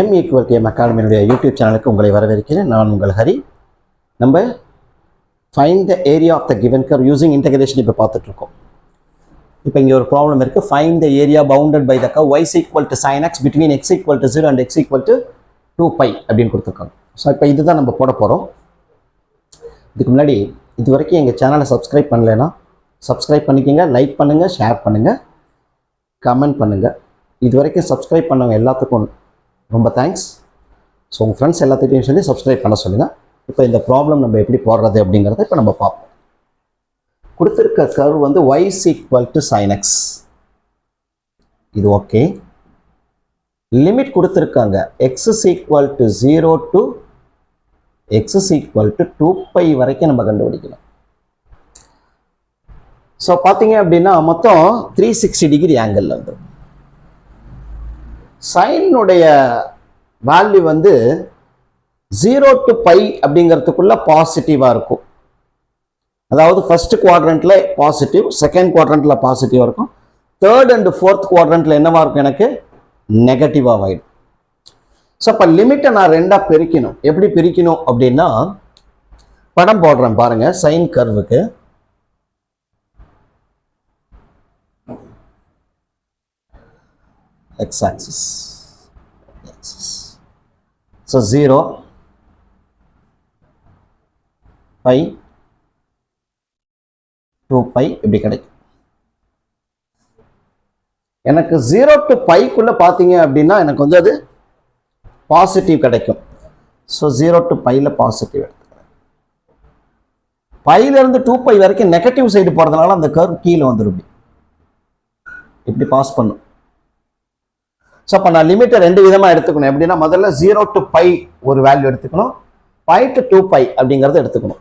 M = M அகாடமியினுடைய YouTube சேனலுக்கு உங்களை வரவேற்கிறேன். நான் உங்கள் ஹரி. நம்ம find the area of the given curve using integration இப்போ பார்த்துட்டு இருக்கோம். இப்போ இங்கே ஒரு ப்ராப்ளம் இருக்குது. Find the area bounded by the curve y = sin x between x = 0 and x = 2π அப்படின்னு கொடுத்துருக்காங்க. ஸோ இப்போ இதுதான் நம்ம போட போகிறோம். இதுக்கு முன்னாடி இது வரைக்கும் எங்கள் சேனலை சப்ஸ்கிரைப் பண்ணலைன்னா சப்ஸ்கிரைப் பண்ணிக்கோங்க, லைக் பண்ணுங்கள், ஷேர் பண்ணுங்கள், கமெண்ட் பண்ணுங்கள். இது வரைக்கும் சப்ஸ்கிரைப் பண்ணவங்க எல்லாத்துக்கும் ரொம்ப தேங்க்ஸ். ஸோ உங்கள் ஃப்ரெண்ட்ஸ் எல்லாத்துட்டையும் சொல்லி சப்ஸ்கிரைப் பண்ண சொல்லுங்கள். இப்போ இந்த ப்ராப்ளம் நம்ம எப்படி போடுறது அப்படிங்கிறத இப்போ நம்ம பார்ப்போம். கொடுத்துருக்க கர்வ் வந்து y = sin x. இது ஓகே. லிமிட் கொடுத்துருக்காங்க x = 0 to x = 2π வரைக்கும் நம்ம கண்டுபிடிக்கணும். ஸோ பார்த்தீங்க அப்படின்னா மொத்தம் 360 டிகிரி ஆங்கிள் வந்து சைனுடைய வேல்யூ வந்து 0 to π அப்படிங்கிறதுக்குள்ள பாசிட்டிவாக இருக்கும். அதாவது ஃபர்ஸ்ட் குவாட்ரண்ட்ல பாசிட்டிவ், செகண்ட் குவாட்ரண்ட்ல பாசிட்டிவாக இருக்கும், தேர்ட் அண்ட் ஃபோர்த் குவாட்ரண்ட்ல என்னவா இருக்கும், எனக்கு நெகட்டிவாக ஆகிடும். ஸோ அப்போ லிமிட்டை நான் ரெண்டாக பிரிக்கணும். எப்படி பிரிக்கணும் அப்படின்னா படம் போடுறேன் பாருங்க. Sign கர்வுக்கு x-axis. So 0, π, 2π இப்படி கிடைக்கும். எனக்கு 0 to πக்குள்ள பார்த்தீங்க அப்படின்னா எனக்கு வந்து அது பாசிட்டிவ் கிடைக்கும். ஸோ 0 to πல பாசிட்டிவ் எடுத்துக்கிறேன். பையிலிருந்து 2π வரைக்கும் நெகட்டிவ் சைடு போகிறதுனால அந்த கர்வ் கீழே வந்துடும். இப்படி பாஸ் பண்ணும். ஸோ அப்போ நான் லிமிட்டை ரெண்டு விதமாக எடுத்துக்கணும். எப்படின்னா முதல்ல 0 to π ஒரு வேல்யூ எடுத்துக்கணும், π to 2π அப்படிங்கிறத எடுத்துக்கணும்.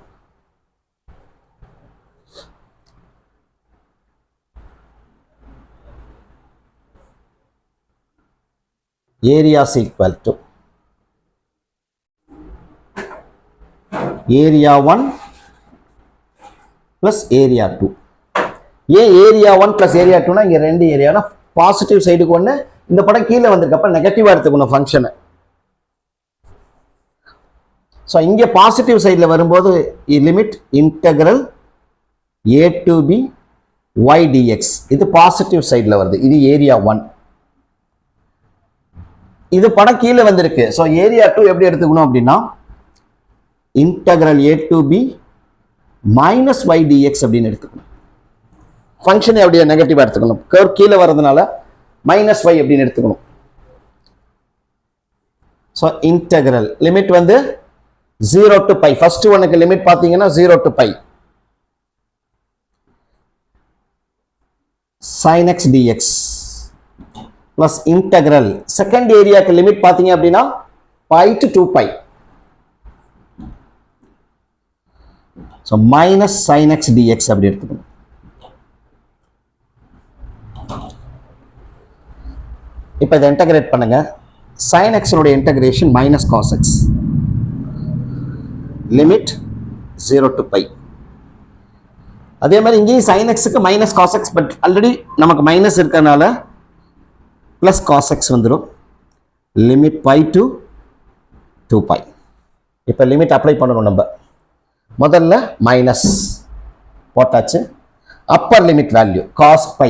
Areas equal to area 1 + area 2. ஏன் ஏரியா 1 + ஏரியா 2னா இங்கே ரெண்டு ஏரியானா பாசிட்டிவ் சைடுக்கு ஒன்று, இந்த படம் கீழே வந்திருக்கப்ப நெகட்டிவா எடுத்துக்கணும் ஃபங்க்ஷனை. ஸோ இங்கே பாசிட்டிவ் சைடில் வரும்போது limit integral a to b y dx. இது பாசிட்டிவ் சைடில் வருது. இது ஏரியா 1. இது படம் கீழே வந்திருக்கு. ஸோ ஏரியா 2 எப்படி எடுத்துக்கணும் அப்படின்னா integral a to b - y dx அப்படின்னு எடுத்துக்கணும். ஃபங்க்ஷனை அப்படியே நெகட்டிவா எடுத்துக்கணும். கர்வ் கீழே வர்றதுனால -y அப்படின்னு எடுத்துக்கணும். ஸோ இன்டெக்ரல் லிமிட் வந்து 0 to π. ஃபர்ஸ்ட் ஒன்னுக்கு லிமிட் பார்த்தீங்கன்னா 0 to π sin x dx plus integral second ஏரியாக்கு லிமிட் பார்த்தீங்க அப்படின்னா π to 2π. So -sin x dx அப்படி எடுத்துக்கணும். இப்போ இதை இன்டகிரேட் பண்ணுங்க. sin x உடைய integration -cos x. Limit 0 to π. அதே மாதிரி இங்கேயும் sin x-க்கு -cos x, பட் ஆல்ரெடி நமக்கு மைனஸ் இருக்கறனால +cos x வந்துடும். Limit π to 2π. இப்போ லிமிட் அப்ளை பண்ணணும். நம்ம முதல்ல மைனஸ் போட்டாச்சு. Upper limit value cos π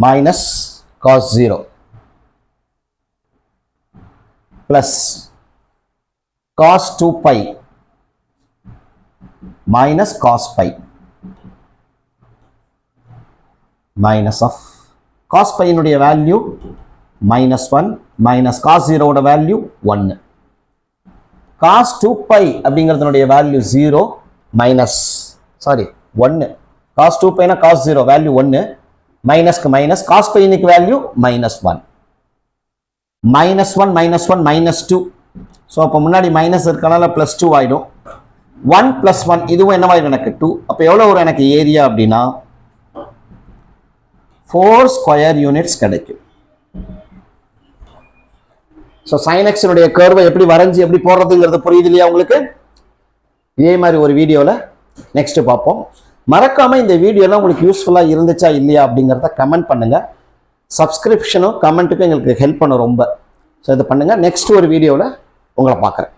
minus cos 0 plus cos 2π minus cos π minus of cos π இனுடைய வேல்யூ -1 minus cos 0 ஓட வேல்யூ 1. cos 2π அப்படிங்கிறதுனுடைய வேல்யூ 0 minus 1. cos 2π னா cos 0 வேல்யூ 1, மைனஸ்க்கு மைனஸ், காஸ் பைனுக்கு வேல்யூ -1. -1 -1 -2. ஸோ அப்போ முன்னாடி மைனஸ் இருக்கனால +2 ஆகிடும். 1 + 1 இதுவும் என்னவாயிடும், எனக்கு 2. அப்போ எவ்வளோ வரும் எனக்கு ஏரியா அப்படின்னா 4 ஸ்கொயர் யூனிட்ஸ் கிடைக்கும். ஸோ sin x உடைய கர்வை எப்படி வரைஞ்சி எப்படி போடுறதுங்கிறது புரியுது இல்லையா உங்களுக்கு? இதே மாதிரி ஒரு வீடியோவில் நெக்ஸ்ட் பார்ப்போம். மறக்காம இந்த வீடியோலாம் உங்களுக்கு யூஸ்ஃபுல்லா இருந்துச்சா இல்லையா அப்படிங்கறத கமெண்ட் பண்ணுங்க. சப்ஸ்கிரிப்ஷனும் கமெண்ட்டுக்கும் எங்களுக்கு ஹெல்ப் பண்ணும் ரொம்ப. ஸோ இதை பண்ணுங்கள். நெக்ஸ்ட் ஒரு வீடியோவில் உங்களை பார்க்குறேன்.